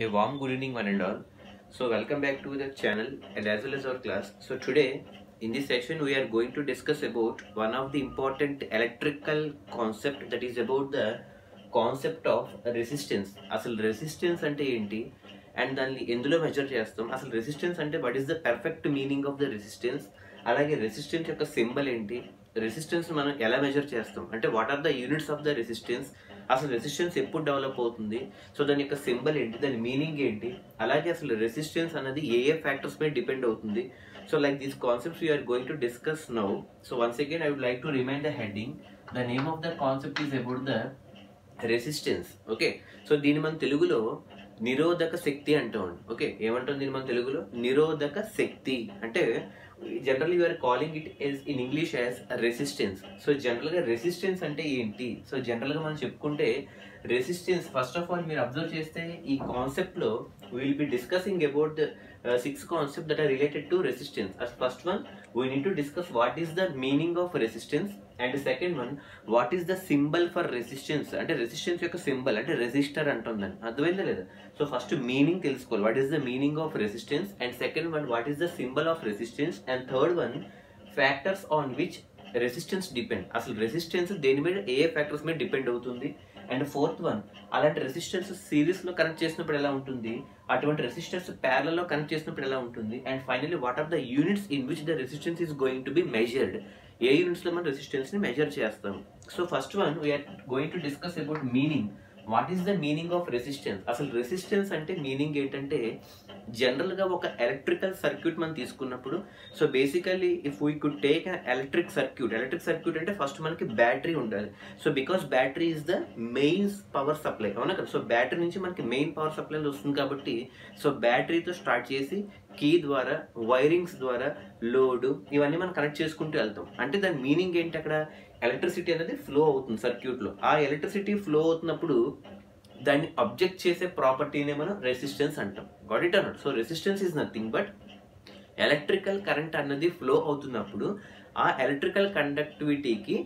A warm good evening one and all. So welcome back to the channel and as well as our class. So today in this session we are going to discuss about one of the important electrical concept, that is about the concept of resistance. అసలు resistance అంటే ఏంటి and దాన్ని ఎందులో measure చేస్తాం, అసలు resistance అంటే what is the perfect meaning of the resistance, అలాగే resistance యొక్క సింబల్ ఏంటి, రెసిస్టెన్స్ మనం ఎలా మెజర్ చేస్తాం అంటే what are the units of the resistance, అసలు రెసిస్టెన్స్ ఎప్పుడు డెవలప్ అవుతుంది, సో దాని యొక్క సింబల్ ఏంటి, దాని మీనింగ్ ఏంటి, అలాగే అసలు రెసిస్టెన్స్ అనేది ఏ ఫ్యాక్టర్స్ పై డిపెండ్ అవుతుంది. So like these concepts we're going to discuss now. So once again I would like to remind the heading. The name of the concept is about the resistance. Okay, so దీని మన తెలుగులో నిరోధక శక్తి అంటాం. Okay, ఏమంటాం దీని మన తెలుగులో? నిరోధక శక్తి అంటే general you are calling it in English as resistance. So general గా రెసిస్టెన్స్ అంటే ఏంటి, సో జనరల్ గా మనం చెప్పుకుంటే రెసిస్టెన్స్ ఫస్ట్ ఆఫ్ ఆల్ మీరు అబ్జర్వ్ చేస్తే ఈ కాన్సెప్ట్ లో will be discussing about the 6 concepts that are related to resistance. As first one we need to discuss what is the meaning of resistance, and the second one what is the symbol for resistance అంటే resistance యొక్క symbol అంటే resistor అంటుందని అర్థమైందా లేదా. So first meaning తెలుసుకోవాలి, what is the meaning of resistance, and second one what is the symbol of resistance, and third one factors on which resistance depend, అసలు resistance దేని మీద ఏ factors మీద depend అవుతుంది, and fourth one అలాంటి resistance series లో connect చేసినప్పుడు ఎలా ఉంటుంది, అటువంటి రెసిస్టెన్స్ ప్యారలల్ లో కనెక్ట్ చేసినప్పుడు ఎలా ఉంటుంది, and finally what are the units in which the resistance is going to be measured, ఏ యూనిట్స్ లో మనం రెసిస్టెన్స్ ని మెజర్ చేస్తాం. So first one we're going to discuss about meaning. What is the meaning of resistance, అసలు resistance అంటే meaning ఏంటంటే general గా ఒక ఎలక్ట్రికల్ సర్క్యూట్ మనం తీసుకున్నప్పుడు, so basically if we could take an electric circuit అంటే ఫస్ట్ మనకి బ్యాటరీ ఉండాలి. So because battery is the main power supply, అవునా కదా. సో బ్యాటరీ నుంచి మనకి మెయిన్ పవర్ సప్లై వస్తుంది కాబట్టి సో బ్యాటరీతో స్టార్ట్ చేసి కీ ద్వారా వైరింగ్స్ ద్వారా లోడ్ ఇవన్నీ మనం కనెక్ట్ చేసుకుంటూ వెళ్తాం. అంటే దాని మీనింగ్ ఏంటి, అక్కడ ఎలక్ట్రిసిటీ అనేది ఫ్లో అవుతుంది సర్క్యూట్ లో. ఆ ఎలక్ట్రిసిటీ ఫ్లో అవుతున్నప్పుడు దాన్ని అబ్జెక్ట్ చేసే ప్రాపర్టీనే మనం రెసిస్టెన్స్ అంటాం. Got it or not. So resistance is nothing but electrical current అన్నది ఫ్లో అవుతున్నప్పుడు ఆ ఎలక్ట్రికల్ కండక్టివిటీకి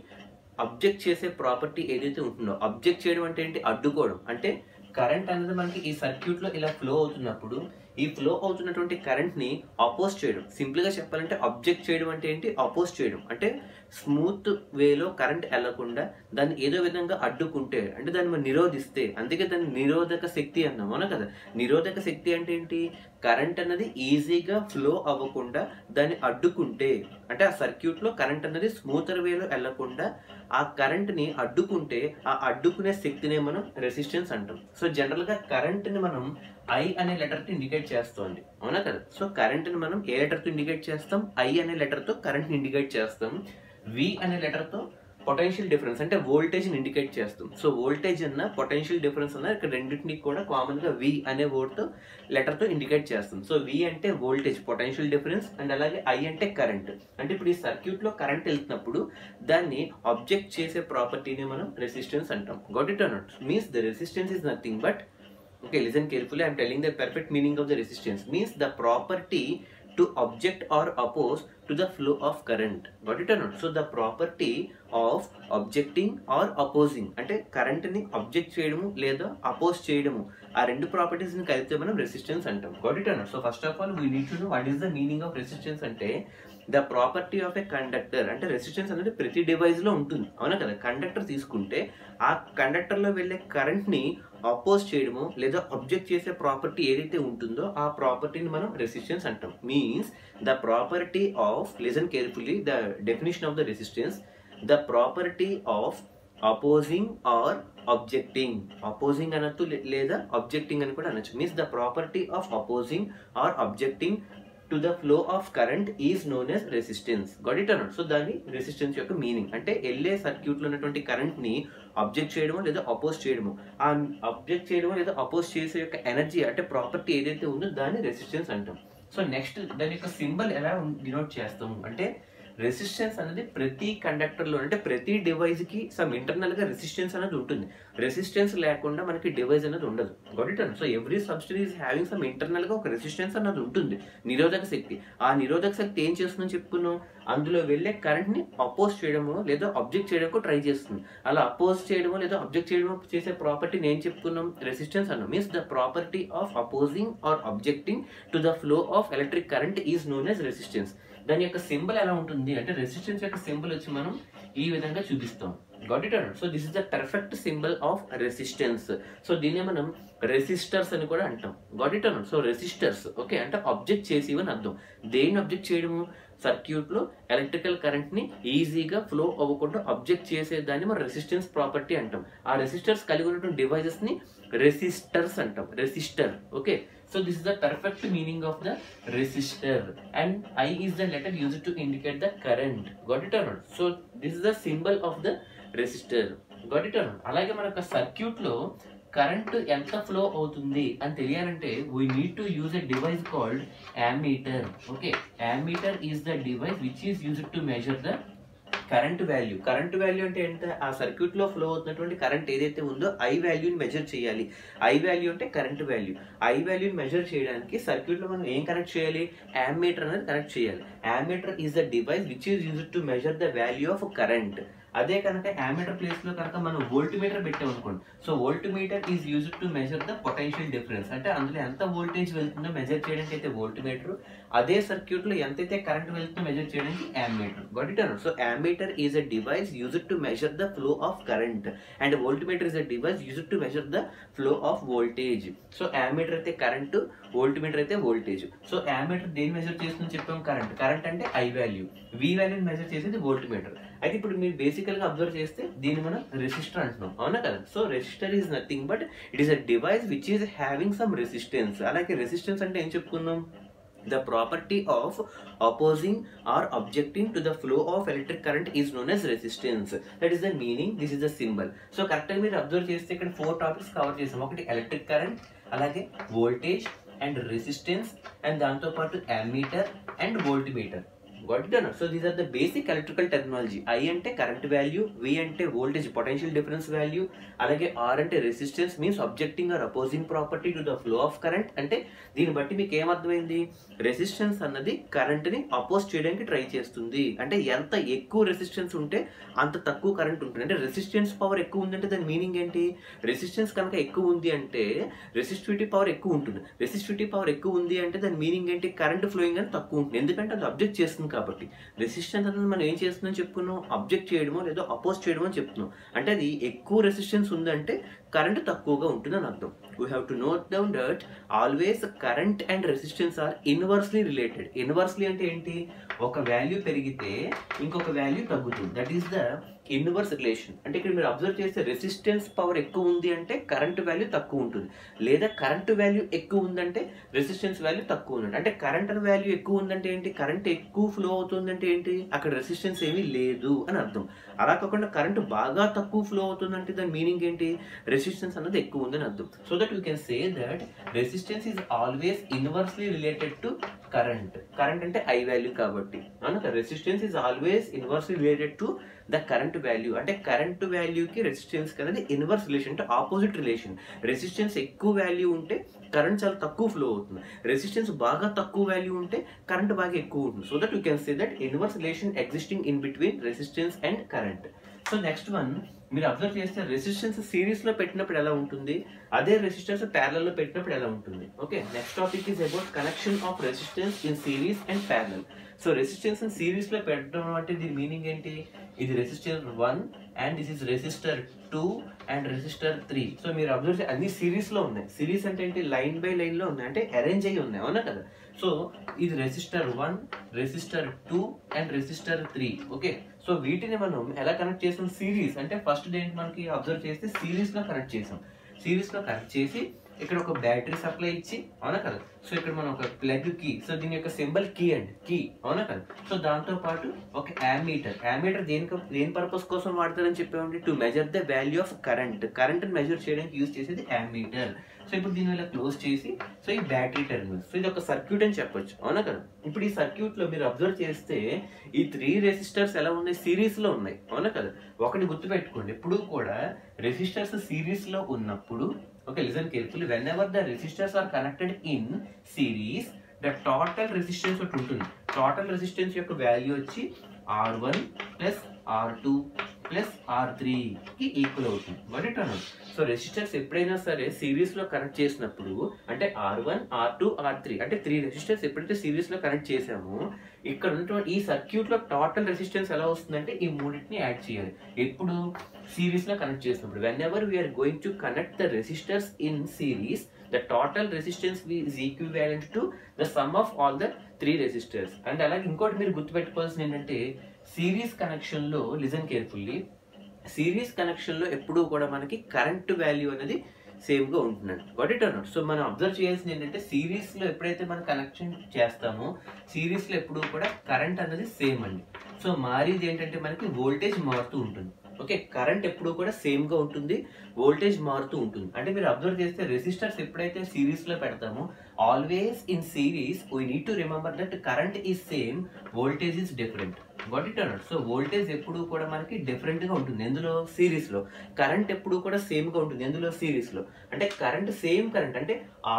అబ్జెక్ట్ చేసే ప్రాపర్టీ ఏదైతే ఉంటుందో, అబ్జెక్ట్ చేయడం అంటే ఏంటి, అడ్డుకోవడం. అంటే కరెంట్ అనేది మనకి ఈ సర్క్యూట్ లో ఇలా ఫ్లో అవుతున్నప్పుడు ఈ ఫ్లో అవుతున్నటువంటి కరెంట్ ని అపోజ్ చేయడం, సింపుల్ గా చెప్పాలంటే అబ్జెక్ట్ చేయడం అంటే ఏంటి, అపోజ్ చేయడం. అంటే స్మూత్ వేలో కరెంట్ వెళ్లకుండా దాన్ని ఏదో విధంగా అడ్డుకుంటే అంటే దాన్ని మనం నిరోధిస్తే, అందుకే దాన్ని నిరోధక శక్తి అన్నాం, అవునా కదా. నిరోధక శక్తి అంటే ఏంటి, కరెంట్ అన్నది ఈజీగా ఫ్లో అవ్వకుండా దాన్ని అడ్డుకుంటే, అంటే ఆ సర్క్యూట్ లో కరెంట్ అన్నది స్మూతర్ వేలో వెళ్లకుండా ఆ కరెంట్ ని అడ్డుకుంటే ఆ అడ్డుకునే శక్తినే మనం రెసిస్టెన్స్ అంటాం. సో జనరల్ గా కరెంట్ ని మనం ఐ అనే లెటర్ తో ఇండికేట్ చేస్తుంది, అవునా కదా. సో కరెంట్ ని మనం ఏ లెటర్ తో ఇండికేట్ చేస్తాం, ఐ అనే లెటర్ తో కరెంట్ ని ఇండికేట్ చేస్తాం. వి అనే లెటర్ తో పొటెన్షియల్ డిఫరెన్స్ అంటే వోల్టేజ్ ని ఇండికేట్ చేస్తాం. సో వోల్టేజ్ అన్న పొటెన్షియల్ డిఫరెన్స్ అన్న ఇక్కడ రెండింటిని కూడా కామన్ గా వి అనే వర్డ్ తో లెటర్ తో ఇండికేట్ చేస్తాం. సో వి అంటే వోల్టేజ్ పొటెన్షియల్ డిఫరెన్స్, అండ్ అలాగే ఐ అంటే కరెంట్. అంటే ఇప్పుడు ఈ సర్క్యూట్ లో కరెంట్ వెళ్తున్నప్పుడు దాన్ని అబ్జెక్ట్ చేసే ప్రాపర్టీని మనం రెసిస్టెన్స్ అంటాం. Got it or not. Means the resistance is nothing but, okay, listen carefully, I am telling the perfect meaning of the resistance means the property to object or oppose to the flow of current. Got it or not? So the property of objecting or opposing అంటే current ని object చేయడము లేదా oppose చేయడము, ఆ రెండు properties ని కలిపితే మనం రెసిస్టెన్స్ అంటాం. Got it or not. So first of all we need to know what is the meaning of resistance. అంటే the property of a conductor, అంటే రెసిస్టెన్స్ అనేది ప్రతి డివైస్ లో ఉంటుంది, అవునా కదా. కండక్టర్ తీసుకుంటే ఆ కండక్టర్ లో వెళ్ళే కరెంట్ ని అపోజ్ చేయడము లేదా అబ్జెక్ట్ చేసే ప్రాపర్టీ ఏదైతే ఉంటుందో ఆ ప్రాపర్టీని మనం రెసిస్టెన్స్ అంటాం. Means the property of, listen carefully, the definition of the resistance, the property of opposing or objecting. Opposing అనొచ్చు లేదా అబ్జెక్టింగ్ అని కూడా అనొచ్చు. Means the property of opposing or objecting to the flow of current is known as resistance. Got it or not. So దాని resistance యొక్క meaning అంటే వెళ్ళే circuit లో ఉన్నటువంటి కరెంట్ ని అబ్జెక్ట్ చేయడమో లేదా అపోజ్ చేయడము, ఆ అబ్జెక్ట్ చేయడమో లేదా అపోజ్ చేసే యొక్క ఎనర్జీ అంటే ప్రాపర్టీ ఏదైతే ఉందో దాన్ని రెసిస్టెన్స్ అంటాం. సో నెక్స్ట్ దాని యొక్క సింబల్ ఎలా డినోట్ చేస్తాము అంటే రెసిస్టెన్స్ అనేది ప్రతి కండక్టర్లో అంటే ప్రతి డివైస్కి సమ్ ఇంటర్నల్గా రెసిస్టెన్స్ అనేది ఉంటుంది. రెసిస్టెన్స్ లేకుండా మనకి డివైస్ అనేది ఉండదు. Got it? So every substance is having some ఇంటర్నల్గా ఒక రెసిస్టెన్స్ అనేది ఉంటుంది, నిరోధక శక్తి. ఆ నిరోధక శక్తి ఏం చేస్తుందని చెప్పుకున్నాం, అందులో వెళ్ళే కరెంట్ని అపోజ్ చేయడమో లేదా అబ్జెక్ట్ చేయడానికి ట్రై చేస్తుంది. అలా అపోజ్ చేయడమో లేదా అబ్జెక్ట్ చేయడమో చేసే ప్రాపర్టీని ఏం చెప్పుకున్నాం, రెసిస్టెన్స్ అన్నాం. Means the property of opposing or objecting to the flow of electric current is known as resistance. దాని యొక్క సింబల్ ఎలా ఉంటుంది అంటే, రెసిస్టెన్స్ యొక్క సింబల్ వచ్చి మనం ఈ విధంగా చూపిస్తాం. Got it? So this is the perfect symbol of resistance. So దీన్ని మనం రెసిస్టర్స్ అని కూడా అంటాం. Got it? So resistors okay అంటే అబ్జెక్ట్ చేసేవి అని అర్థం. దేన్ని అబ్జెక్ట్ చేయడము, సర్క్యూట్ లో ఎలక్ట్రికల్ కరెంట్ ని ఈజీగా ఫ్లో అవ్వకుండా అబ్జెక్ట్ చేసేదాన్ని మనం రెసిస్టెన్స్ ప్రాపర్టీ అంటాం. ఆ రెసిస్టర్స్ కలిగి ఉన్నటువంటి డివైజెస్ ని రెసిస్టర్స్ అంటాం. Resistor okay. So this is the perfect meaning of the resistor, and I is the letter used to indicate the current. Got it or not? So this is the symbol of the resistor. Got it or not? అలాగే మనకు circuit లో current ఎంత flow అవుతుంది అని తెలియాలంటే we need to use a device called ammeter. Okay, ammeter is the device which is used to measure the current value. Current value అంటే ఏంటంటే ఆ సర్క్యూట్ లో ఫ్లో అవుతున్నటువంటి కరెంట్ ఏదైతే ఉందో ఐ వాల్యూని మెజర్ చేయాలి. ఐ వాల్యూ అంటే కరెంట్ వాల్యూ. ఐ వాల్యూని మెజర్ చేయడానికి సర్క్యూట్ లో మనం ఏం కనెక్ట్ చేయాలి, యామ్మీటర్ అనేది కనెక్ట్ చేయాలి. Ammeter is the device which is used to measure the value of current. అదే కనుక యామ్మీటర్ ప్లేస్ లో కనుక మనం వోల్ట్ మీటర్ పెట్టాం అనుకోండి, so volt meter is used to measure the potential difference. అంటే అందులో ఎంత వోల్టేజ్ వెళ్తుందో మెజర్ చేయడానికి అయితే వోల్ట్ మీటర్, అదే సర్క్యూట్ లో ఎంతైతే కరెంట్ వెళ్తుందో మెజర్ చేయడానికి ammeter. Got it? So ammeter is a device used to measure the flow of current and volt meter is a device used to measure the flow of voltage. So ammeter అయితే current, volt meter అయితే voltage. So ammeter దేని measure చేస్తుందని చెప్పాం, current. Current అంటే I value, వి వాల్యూని measure చేసేది volt meter. అయితే ఇప్పుడు మీరు బేసికల్ గా అబ్జర్వ్ చేస్తే దీన్ని మనం రెసిస్టర్ అంటున్నాం, అవునా కదా? So resistor is nothing but it is a device which is having some resistance. అలాగే రెసిస్టెన్స్ అంటే ఏం చెప్పుకున్నాం, the property of opposing or objecting to the flow of electric current is known as resistance. That is the meaning, this is the symbol. So correct గా మీరు observe చేస్తే ఇక్కడ 4 topics cover చేసాం. ఒకటి ఎలక్ట్రిక్ కరెంట్, అలాగే voltage and resistance, and దాంతో పాటు ammeter and volt meter. Got it or not? So these are the basic electrical terminology. I ante current value, V ante voltage potential difference value, alage R ante resistance means objecting or opposing property to the flow of current. అంటే దీన్ని బట్టి మీకు ఏం అర్థమైంది, resistance అన్నది current ని oppose చేయడానికి try చేస్తుంది. అంటే ఎంత ఎక్కువ రెసిస్టెన్స్ ఉంటే అంత తక్కువ కరెంట్ ఉంటుంది. అంటే రెసిస్టెన్స్ పవర్ ఎక్కువ ఉందంటే దాని మీనింగ్ ఏంటి, రెసిస్టెన్స్ కనుక ఎక్కువ ఉంది అంటే రెసిస్టివిటీ పవర్ ఎక్కువ ఉంటుంది. రెసిస్టివిటీ పవర్ ఎక్కువ ఉంది అంటే దాని మీనింగ్ ఏంటి, కరెంట్ ఫ్లోయింగ్ అని తక్కువ ఉంటుంది. ఎందుకంటే అది అబ్జెక్ట్ చేస్తుంది కాబట్టి. రెసిస్టెన్స్ అనేది మనం ఏం చేస్తున్నాం చెప్పుకున్నాం, అబ్జెక్ట్ చేయడమో లేదా అపోజ్ చేయడమో అని చెప్తున్నాం. అంటే అది ఎక్కువ రెసిస్టెన్స్ ఉందంటే కరెంట్ తక్కువగా ఉంటుంది అని అర్థం. We have to note down that always current and resistance are inversely related. Inversely అంటే ఏంటి, ఒక వాల్యూ పెరిగితే ఇంకొక వాల్యూ తగ్గుతుంది. That is the inverse relation. అంటే ఇక్కడ మీరు అబ్జర్వ్ చేస్తే రెసిస్టెన్స్ పవర్ ఎక్కువ ఉంది అంటే కరెంట్ వాల్యూ తక్కువ ఉంటుంది, లేదా కరెంట్ వాల్యూ ఎక్కువ ఉందంటే రెసిస్టెన్స్ వాల్యూ తక్కువ ఉంది. అంటే కరెంట్ వాల్యూ ఎక్కువ ఉందంటే ఏంటి, కరెంట్ ఎక్కువ ఫ్లో అవుతుందంటే ఏంటి, అక్కడ రెసిస్టెన్స్ ఏమీ లేదు అని అర్థం. అలా కాకుండా కరెంట్ బాగా తక్కువ ఫ్లో అవుతుందంటే దాని మీనింగ్ ఏంటి, రెసిస్టెన్స్ అన్నది ఎక్కువ ఉందని అర్థం. So that you can say that resistance is always inversely related to current. Current అంటే ఐ వాల్యూ కాబట్టి అనగా resistance is always inversely related to the current value. అంటే కరెంట్ వాల్యూకి రెసిస్టెన్స్ అనేది ఇన్వర్స్ రిలేషన్, అంటే ఆపోజిట్ రిలేషన్. రెసిస్టెన్స్ ఎక్కువ value ఉంటే current చాలా తక్కువ ఫ్లో అవుతుంది, రెసిస్టెన్స్ బాగా తక్కువ వాల్యూ ఉంటే కరెంట్ బాగా ఎక్కువ ఉంటుంది. So that you can say that inverse relation existing in between resistance and current. So next one మీరు అబ్జర్వ్ చేస్తే రెసిస్టెన్స్ సిరీస్ లో పెట్టినప్పుడు ఎలా ఉంటుంది, అదే రెసిస్టెన్స్ ప్యారలల్ లో పెట్టినప్పుడు ఎలా ఉంటుంది. Okay, next topic is about connection of resistance in series and parallel. So resistance series లో పెట్టడం అంటే దీని మీనింగ్ ఏంటి, ఇది resistor 1 and this is resistor 2 and resistor 3. So మీరు అబ్జర్వ్ చేస్తే అన్ని సిరీస్ లో ఉన్నాయి. సిరీస్ అంటే ఏంటి, లైన్ బై లైన్ లో ఉన్నాయి, అంటే అరేంజ్ అయ్యి ఉన్నాయి, అవునా కదా. సో ఇది resistor 1, resistor 2 and resistor 3. Okay, so వీటిని మనం ఎలా కనెక్ట్ చేసాం, సిరీస్ అంటే ఫస్ట్ దేంటి మనకి అబ్జర్వ్ చేస్తే సిరీస్ లో కనెక్ట్ చేసాం. సిరీస్ లో కనెక్ట్ చేసి ఇక్కడ ఒక బ్యాటరీ సప్లై ఇచ్చి, అవునా కదా. సో ఇక్కడ మనం ఒక ప్లగ్ కీ, సో దీని యొక్క సింబల్ కీ అండి, కీ, అవునా కదా. సో దాంతో పాటు ఒక యామీటర్. యామీటర్ దేని పర్పస్ కోసం వాడతారని చెప్పామండి, to measure the value of current measure చేయడానికి యూజ్ చేసేది యామీటర్. సో ఇప్పుడు దీని వల్ల క్లోజ్ చేసి, సో ఈ బ్యాటరీ టెర్మినల్స్. సో ఇది ఒక సర్క్యూట్ అని చెప్పొచ్చు, అవునా కదా. ఇప్పుడు ఈ సర్క్యూట్ లో మీరు అబ్జర్వ్ చేస్తే ఈ 3 రెసిస్టర్స్ ఎలా ఉన్నాయి, సిరీస్ లో ఉన్నాయి, అవునా కదా. ఒకటి గుర్తుపెట్టుకోండి, ఎప్పుడు కూడా రెసిస్టర్స్ సిరీస్ లో ఉన్నప్పుడు, okay listen carefully, whenever the resistors are connected in series, the total resistance ఒకటి ఉంటుంది. టోటల్ రెసిస్టెన్స్ యొక్క వాల్యూ వచ్చి R1 plus R2 plus R3 కి ఈక్వల్ అవుతుంది. వాట్ ఇట్ అన్నది. సో రెసిస్టర్స్ ఎప్పుడైనా సరే సిరీస్ లో కనెక్ట్ చేసినప్పుడు, అంటే R1 R2 R3 అంటే 3 రెసిస్టర్స్ ఎప్పుడైతే సిరీస్ లో కనెక్ట్ చేసామో, ఇక్కడ ఉన్నటువంటి ఈ సర్క్యూట్ లో టోటల్ రెసిస్టెన్స్ ఎలా వస్తుందంటే ఈ మూడింటిని యాడ్ చేయాలి. ఎప్పుడు సిరీస్ లో కనెక్ట్ చేసినప్పుడు, whenever we're going to connect the resistors in series, the total resistance is equivalent to the sum of all the 3 resistors. And అలాగే ఇంకోటి మీరు గుర్తుపెట్టుకోవాల్సింది ఏంటంటే, సిరీస్ కనెక్షన్ లో, లిజన్ కేర్ఫుల్లీ, సిరీస్ కనెక్షన్ లో ఎప్పుడూ కూడా మనకి కరెంట్ వాల్యూ అనేది సేమ్ గా ఉంటుందండి. వాట్ ఇట్ అన్నట్టు. సో మనం అబ్జర్వ్ చేయాల్సింది ఏంటంటే, సిరీస్ లో ఎప్పుడైతే మనం కనెక్షన్ చేస్తామో, సిరీస్ లో ఎప్పుడూ కూడా కరెంట్ అనేది సేమ్ అండి. సో మారేది ఏంటంటే మనకి వోల్టేజ్ మారుతూ ఉంటుంది. ఓకే, కరెంట్ ఎప్పుడు కూడా సేమ్ గా ఉంటుంది, వోల్టేజ్ మారుతూ ఉంటుంది. అంటే మీరు అబ్జర్వ్ చేస్తే రెసిస్టర్స్ ఎప్పుడైతే సిరీస్ లో పెడతామో, always in series we need to remember that current is same, voltage is different. What it అన్నట్టు. సో వోల్టేజ్ ఎప్పుడు కూడా మనకి డిఫరెంట్ గా ఉంటుంది. ఎందులో, సిరీస్ లో. కరెంట్ ఎప్పుడు కూడా సేమ్ గా ఉంటుంది. ఎందులో, సిరీస్ లో. అంటే కరెంట్ సేమ్ కరెంట్, అంటే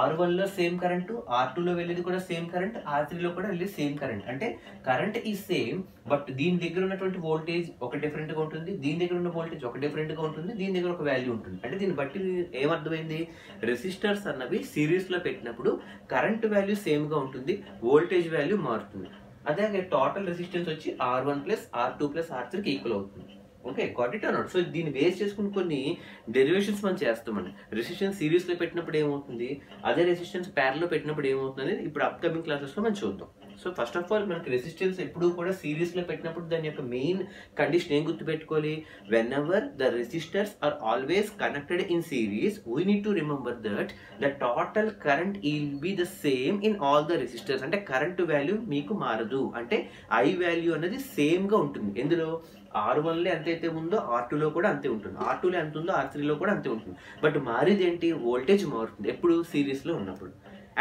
R1 లో సేమ్ కరెంట్, R2 లో వెళ్ళేది కూడా సేమ్ కరెంట్, R3 లో కూడా వెళ్ళేది సేమ్ కరెంట్. అంటే కరెంట్ ఈజ్ సేమ్, బట్ దీని దగ్గర ఉన్నటువంటి వోల్టేజ్ ఒక డిఫరెంట్ గా ఉంటుంది, దీని దగ్గర ఉన్న వోల్టేజ్ ఒక డిఫరెంట్ గా ఉంటుంది, దీని దగ్గర ఒక వాల్యూ ఉంటుంది. అంటే దీన్ని బట్టి ఏమర్థమైంది, రెసిస్టర్స్ అన్నవి సిరీస్ లో పెట్టినప్పుడు కరెంట్ వాల్యూ సేమ్ గా ఉంటుంది, వోల్టేజ్ వాల్యూ మారుతుంది. అదే టోటల్ రెసిస్టెన్స్ వచ్చి R1 plus R2 plus R3 కి ఈక్వల్ అవుతుంది. ఓకే, గాట్ ఇట్ అన్నట్టు. సో దీన్ని బేస్ చేసుకుని కొన్ని డెరివేషన్స్ మనం చేస్తామండి. రెసిస్టెన్స్ సిరీస్ లో పెట్టినప్పుడు ఏమవుతుంది, అదే రెసిస్టెన్స్ ప్యారల్ లో పెట్టినప్పుడు ఏమవుతుంది అనేది ఇప్పుడు అప్కమింగ్ క్లాసెస్ లో మనం చూద్దాం. సో ఫస్ట్ ఆఫ్ ఆల్ మనకి రెసిస్టెన్స్ ఎప్పుడు కూడా సిరీస్ లో పెట్టినప్పుడు దాని యొక్క మెయిన్ కండిషన్ ఏం గుర్తుపెట్టుకోవాలి, whenever the resistors are always connected in series, we need to remember that the total current will be the same in all the resistors. అంటే కరెంట్ వాల్యూ మీకు మారదు, అంటే ఐ వాల్యూ అనేది same గా ఉంటుంది. ఎందులో, R1 లో ఎంతైతే ఉందో R2 లో కూడా అంతే ఉంటుంది, R2 లో ఎంత ఉందో R3 లో కూడా అంతే ఉంటుంది. బట్ మారేది ఏంటి, వోల్టేజ్ మారుతుంది ఎప్పుడు సిరీస్ లో ఉన్నప్పుడు.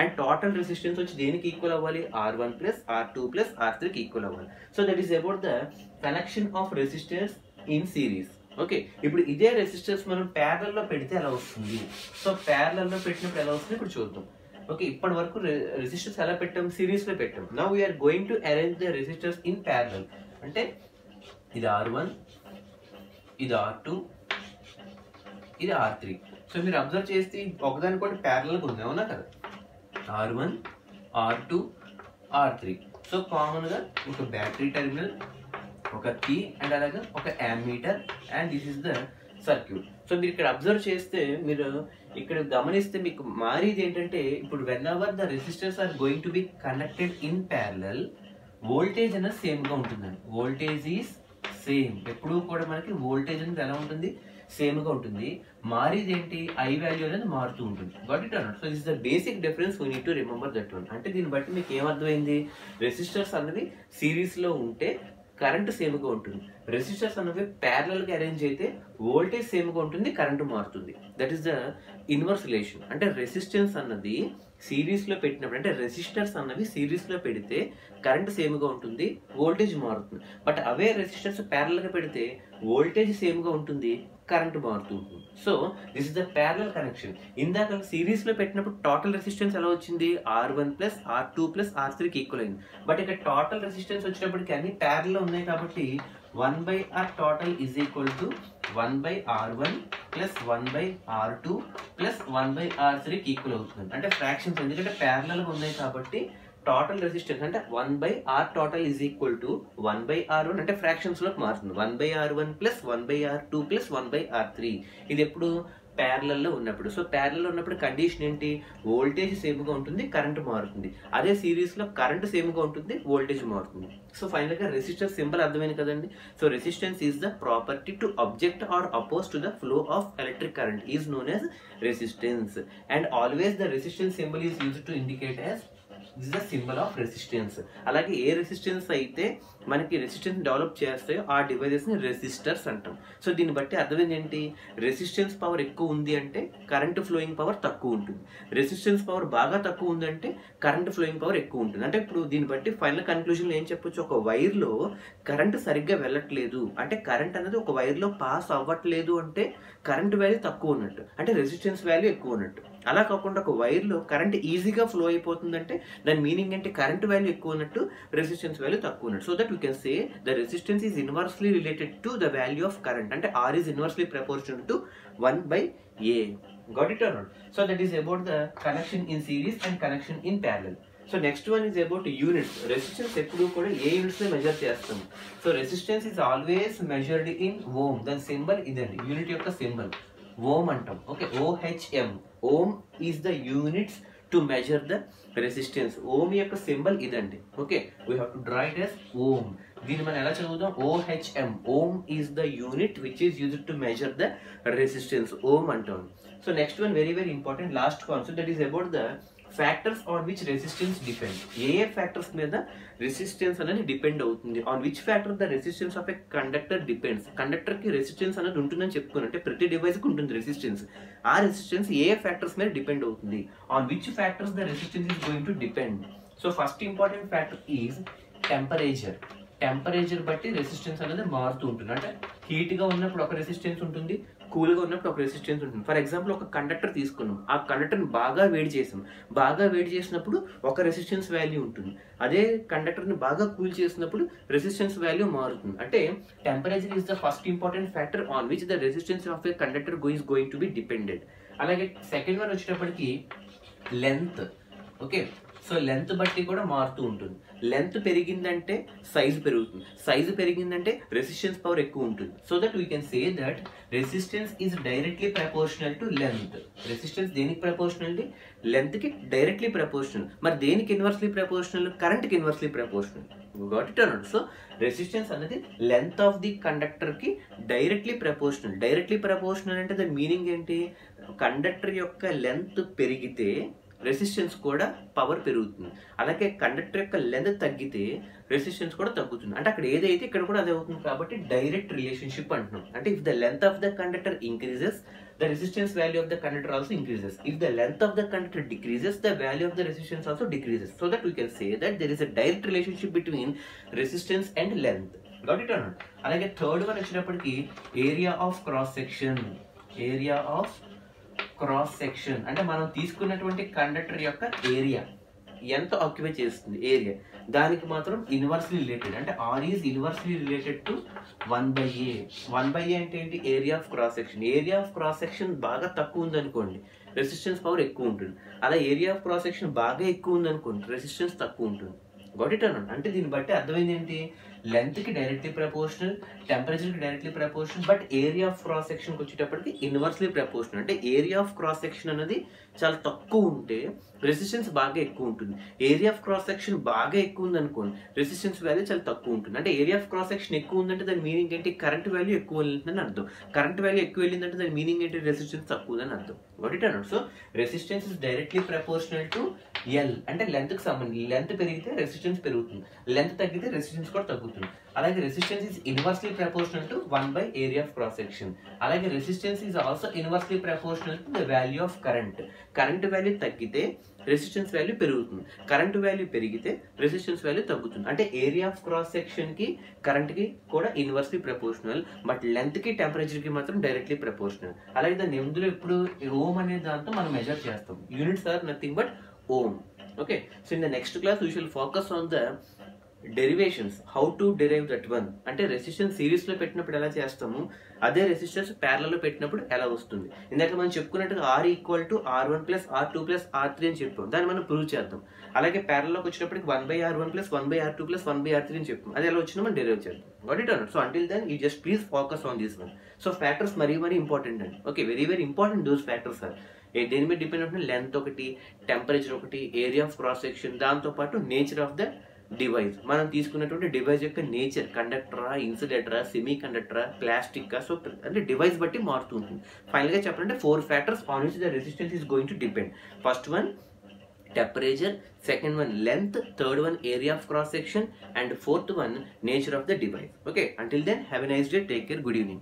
అండ్ టోటల్ రెసిస్టెన్స్ వచ్చి దేనికి ఈక్వల్ అవ్వాలి, R1 plus R2 plus R3 కి ఈక్వల్ అవ్వాలి. So that is about the connection of resistors in series. Okay, ఇప్పుడు ఇదే రెసిస్టర్స్ మనం ప్యారలల్ లో పెడితే ఎలా వస్తుంది. సో ప్యారలల్ లో పెట్టినప్పుడు ఎలా వస్తుంది ఇప్పుడు చూద్దాం. ఓకే, ఇప్పటి వరకు రెసిస్టర్స్ ఎలా పెట్టాం, సిరీస్ లో పెట్టాం. Now we're going to arrange the resistors in parallel. అంటే ఇది R1, ఇది R2, ఇది R3. సో మీరు అబ్జర్వ్ చేస్తే ఒకదాని కూడా ప్యారలల్ గా ఉంది, అవునా కదా. R1, R2, R3. So common గా ఒక బ్యాటరీ టెర్మినల్, ఒక కీ, అండ్ అలాగే ఒక ammeter, and this is the circuit. So మీరు ఇక్కడ అబ్జర్వ్ చేస్తే, మీరు ఇక్కడ గమనిస్తే మీకు మారేది ఏంటంటే, ఇప్పుడు whenever the resistors are going to be connected in parallel, voltage అనేది సేమ్ గా ఉంటుందండి. వోల్టేజ్ ఈజ్ సేమ్, ఎప్పుడు కూడా మనకి వోల్టేజ్ అనేది ఎలా ఉంటుంది, సేమ్ గా ఉంటుంది. మారేది ఏంటి, ఐ వాల్యూ అనేది మారుతూ ఉంటుంది. గాట్ ఇట్ అన్నట్టు. So this is the basic difference, we need to remember that one. అంటే దీన్ని బట్టి మీకు ఏమర్థమైంది, రెసిస్టర్స్ అనేది సిరీస్ లో ఉంటే కరెంట్ సేమ్ గా ఉంటుంది, రెసిస్టర్స్ అనేవి ప్యారలల్ గా అరేంజ్ అయితే వోల్టేజ్ సేమ్ గా ఉంటుంది, కరెంట్ మారుతుంది. That is the inverse relation. అంటే రెసిస్టెన్స్ అన్నది సిరీస్ లో పెట్టినప్పుడు, అంటే రెసిస్టర్స్ అన్నవి సిరీస్ లో పెడితే కరెంట్ సేమ్ గా ఉంటుంది, వోల్టేజ్ మారుతుంది. బట్ అవే రెసిస్టర్స్ ప్యారలల్ గా పెడితే వోల్టేజ్ సేమ్ గా ఉంటుంది, కరెంట్ మారుతూ ఉంటుంది. So this is the parallel connection. ఇందాక సిరీస్ లో పెట్టినప్పుడు టోటల్ రెసిస్టెన్స్ ఎలా వచ్చింది, R1 plus R2 plus R3 కి ఈక్వల్ అయింది. బట్ ఇక్కడ టోటల్ రెసిస్టెన్స్ వచ్చినప్పటికీ అన్ని ప్యారలల్ ఉన్నాయి కాబట్టి 1/R total is equal to 1/R1 plus 1/R2 plus 1/R3 కి ఈక్వల్ అవుతుంది. అంటే ఫ్రాక్షన్స్, ఎందుకంటే ప్యారలల్ గా ఉన్నాయి కాబట్టి టోటల్ రెసిస్టెన్స్ అంటే 1/R total is equal to 1/R1, అంటే ఫ్రాక్షన్స్ లోకి మారుతుంది. 1/R1 plus 1/R2 plus 1/R3. ఇది ఎప్పుడు ప్యారలల్ లో ఉన్నప్పుడు. సో ప్యారలల్ లో ఉన్నప్పుడు కండిషన్ ఏంటి, వోల్టేజ్ సేమ్ గా ఉంటుంది, కరెంట్ మారుతుంది. అదే సిరీస్ లో కరెంట్ సేమ్ గా ఉంటుంది, వోల్టేజ్ మారుతుంది. సో ఫైనల్ గా రెసిస్టర్ సింబల్ అర్థమైంది కదండి. So resistance is the property to object or oppose to the flow of electric current is known as resistance, and always the resistance symbol is used to indicate as this the symbol of resistance. అలాగే ఏ resistance అయితే మనకి resistance develop చేస్తాయో ఆ devices ని resistors అంటాం. So దీన్ని బట్టి అర్థం ఏంటి, రెసిస్టెన్స్ పవర్ ఎక్కువ ఉంది అంటే కరెంట్ ఫ్లోయింగ్ పవర్ తక్కువ ఉంటుంది, రెసిస్టెన్స్ పవర్ బాగా తక్కువ ఉంది అంటే కరెంట్ ఫ్లోయింగ్ పవర్ ఎక్కువ ఉంటుంది. అంటే ఇప్పుడు దీన్ని బట్టి ఫైనల్ కన్క్లూజన్ ఏం చెప్పొచ్చు, ఒక వైర్ లో కరెంట్ సరిగ్గా వెళ్ళట్లేదు అంటే కరెంట్ అనేది ఒక వైర్ లో పాస్ అవ్వట్లేదు అంటే కరెంట్ వాల్యూ తక్కువ ఉన్నట్టు, అంటే రెసిస్టెన్స్ వాల్యూ ఎక్కువ ఉన్నట్టు. అలా కాకుండా ఒక వైర్ లో కరెంట్ ఈజీగా ఫ్లో అయిపోతుందంటే దాని మీనింగ్ అంటే కరెంట్ వాల్యూ ఎక్కువ ఉన్నట్టు, రెసిస్టెన్స్ వాల్యూ తక్కువ ఉన్నట్టు. So that we can say the resistance is inversely related to the value of current, and R is inversely proportional to 1 by A. Got it or not? So that is about the connection in series and connection in parallel. So next one is about units. Resistance ఎప్పుడు కూడా ఏ units లో measure చేస్తాం. So resistance is always measured in ohm. దాని symbol ఇదండి, unit యొక్క symbol ohm అంటాం. Okay, OHM. Ohm is the units to measure the resistance. Ohm యొక్క సింబల్ ఇదండి. Okay, we have to draw it as ohm. దీన్ని మనం ఎలా చదువుతాం, OHM. Ohm is the unit which is used to measure the resistance, ohm అంటాం. So next one very very important last concept, that is about the factors on which resistance depend. A factors మీద resistance అనేది depend అవుతుంది, on which factor the resistance of a conductor depends. Conductor కి resistance అనేది ఉంటుందని చెప్పుకుని, అంటే ప్రతి device కి ఉంటుంది రెసిస్టెన్స్. ఆ రెసిస్టెన్స్ ఏ ఫ్యాక్టర్స్ మీద డిపెండ్ అవుతుంది, on which factors the resistance is going to depend. So first important factor is temperature. Temperature బట్టి రెసిస్టెన్స్ అనేది మారుతూ ఉంటుంది. అంటే హీట్ గా ఉన్నప్పుడు ఒక రెసిస్టెన్స్ ఉంటుంది, కూల్ గా ఉన్నప్పుడు ఒక రెసిస్టెన్స్ ఉంటుంది. ఫర్ ఎగ్జాంపుల్ ఒక కండక్టర్ తీసుకున్నాం, ఆ కండక్టర్ ని బాగా వేడి చేసాం, బాగా వేడి చేసినప్పుడు ఒక రెసిస్టెన్స్ వాల్యూ ఉంటుంది. అదే కండక్టర్ ని బాగా కూల్ చేసినప్పుడు రెసిస్టెన్స్ వాల్యూ మారుతుంది. అంటే temperature is the first important factor on which the resistance of a conductor is going to B depended. అలాగే సెకండ్ వన్ వచ్చేటప్పటికి లెంత్. ఓకే, సో లెంత్ బట్టి కూడా మారుతూ ఉంటుంది. లెంత్ పెరిగిందంటే సైజు పెరుగుతుంది, సైజు పెరిగిందంటే రెసిస్టెన్స్ పవర్ ఎక్కువ ఉంటుంది. So that we can say that resistance is directly proportional to length. Resistance దేనికి ప్రపోర్షనల్, లెంత్ కి డైరెక్ట్లీ ప్రపోర్షనల్. మరి దేనికి ఇన్వర్స్లీ ప్రపోర్షనల్, కరెంట్ కి inversely proportional. Got it or not? So resistance అనేది length of the conductor కి directly proportional. Directly proportional అంటే దాని meaning ఏంటి, కండక్టర్ యొక్క లెంత్ పెరిగితే రెసిస్టెన్స్ కూడా పవర్ పెరుగుతుంది. అలాగే కండక్టర్ యొక్క లెంత్ తగ్గితే రెసిస్టెన్స్ కూడా తగ్గుతుంది. అంటే అక్కడ ఏదైతే ఇక్కడ కూడా అదే అవుతుంది. కాబట్టి డైరెక్ట్ రిలేషన్షిప్ అంటున్నాం. అంటే if the length of the conductor increases, the resistance value of the conductor also increases. If the length of the conductor decreases, the value of the resistance also decreases. So that we can say that there is a direct relationship between resistance and length. Got it or not? అలాగే third one వచ్చేటప్పటికి area of cross section. Area of cross section అంటే మనం తీసుకున్నటువంటి conductor యొక్క area ఎంత occupy చేస్తుంది, area, దానికి మాత్రం ఇన్వర్స్లీ రిలేటెడ్. అంటే R is inversely related to 1/A. 1/A అంటే ఏంటి, area of cross section. Area of cross section బాగా తక్కువ ఉంది అనుకోండి, రెసిస్టెన్స్ పవర్ ఎక్కువ ఉంటుంది. అలా ఏరియా ఆఫ్ క్రాస్ సెక్షన్ బాగా ఎక్కువ ఉంది అనుకోండి, రెసిస్టెన్స్ తక్కువ ఉంటుంది. గాట్ ఇట్ అన్నాడు. అంటే దీన్ని బట్టి అర్థమైంది ఏంటి, లెంత్ కి డైరెక్ట్లీ ప్రపోర్షనల్, టెంపరేచర్ కి directly proportional, but area of cross section కి వచ్చేటప్పటికి ఇన్వర్స్లీ ప్రపోర్షనల్. అంటే ఏరియా ఆఫ్ క్రాస్ సెక్షన్ అనేది చాలా తక్కువ ఉంటే రెసిస్టెన్స్ బాగా ఎక్కువ ఉంటుంది. ఏరియా ఆఫ్ క్రాస్ సెక్షన్ బాగా ఎక్కువ ఉంది అనుకోండి, రెసిస్టెన్స్ వాల్యూ చాలా తక్కువ ఉంటుంది. అంటే ఏరియా ఆఫ్ క్రాస్ సెక్షన్ ఎక్కువ ఉందంటే దాని మీనింగ్ ఏంటి, కరెంట్ వాల్యూ ఎక్కువ వెళ్ళిందని అర్థం. కరెంట్ వాల్యూ ఎక్కువ వెళ్ళిందంటే దాని మీనింగ్ ఏంటి, రెసిస్టెన్స్ తక్కువ అని అర్థం. గాట్ ఇట్ అన్నాడు. So resistance is directly proportional to L. అంటే లెంత్ కి సంబంధించి, లెంత్ పెరిగితే రెసిస్టెన్స్ పెరుగుతుంది, లెంత్ తగ్గితే రెసిస్టెన్స్ కూడా తగ్గుతుంది. అలాగే resistance is inversely proportional to 1/ఏరియా ఆఫ్ క్రాస్ సెక్షన్. అలాగే resistance is also inversely proportional to the value of current. Current value తగ్గితే రెసిస్టెన్స్ వాల్యూ పెరుగుతుంది, కరెంట్ వాల్యూ పెరిగితే రెసిస్టెన్స్ వాల్యూ తగ్గుతుంది. అంటే ఏరియా ఆఫ్ క్రాస్ సెక్షన్ కి కరెంట్ కి కూడా ఇన్వర్స్లీ ప్రపోర్షనల్, బట్ లెంత్ కి టెంపరేచర్ కి మాత్రం డైరెక్ట్లీ ప్రపోర్షనల్. అలాగే దాన్ని ఎందులో ఇప్పుడు ఓమ్ అనే దాంతో మనం మెజర్ చేస్తాం. Units are nothing but ohm. Okay, so in the next class we shall focus on the derivations, how to derive that one, అంటే రెసిస్టెన్స్ సిరీస్లో పెట్టినప్పుడు ఎలా చేస్తాము, అదే రెసిస్టెన్స్ ప్యారలలో పెట్టినప్పుడు ఎలా వస్తుంది. ఇందాక మనం చెప్పుకున్నట్టుగా ఆర్ ఈక్వల్ టు ఆర్1 ప్లస్ ఆర్2 ప్లస్ ఆర్3 అని చెప్పాం, దాన్ని మనం ప్రూవ్ చేద్దాం. అలాగే ప్యారలలోకి వచ్చినప్పటికి 1/r1 plus 1/r2 plus 1/r3 అని చెప్పాం, అది ఎలా వచ్చినా మనం డెరైవ్ చేద్దాం. వాట్ ఇట్ అన్నట్టు. So until then you just please focus on this one. So factors మరీ ఇంపార్టెంట్ అండి. Okay, very important those factors are. దేని మీద డిపెండ్ అవుతుంది, లెంత్ ఒకటి, టెంపరేచర్ ఒకటి, ఏరియా ఆఫ్ క్రాస్ సెక్షన్, దాంతోపాటు నేచర్ ఆఫ్ ద డివైస్, మనం తీసుకున్నటువంటి డివైస్ యొక్క నేచర్, కండక్టరా, ఇన్సులేటరా, సెమీ కండక్టరా, ప్లాస్టిక్, సో అంటే డివైస్ బట్టి మారుతూ ఉంటుంది. ఫైనల్గా చెప్పాలంటే 4 factors on which the resistance is going to depend. First one temperature, second one length, third one area of cross section, and fourth one nature of the device. Okay, until then have a nice day, take care, good evening.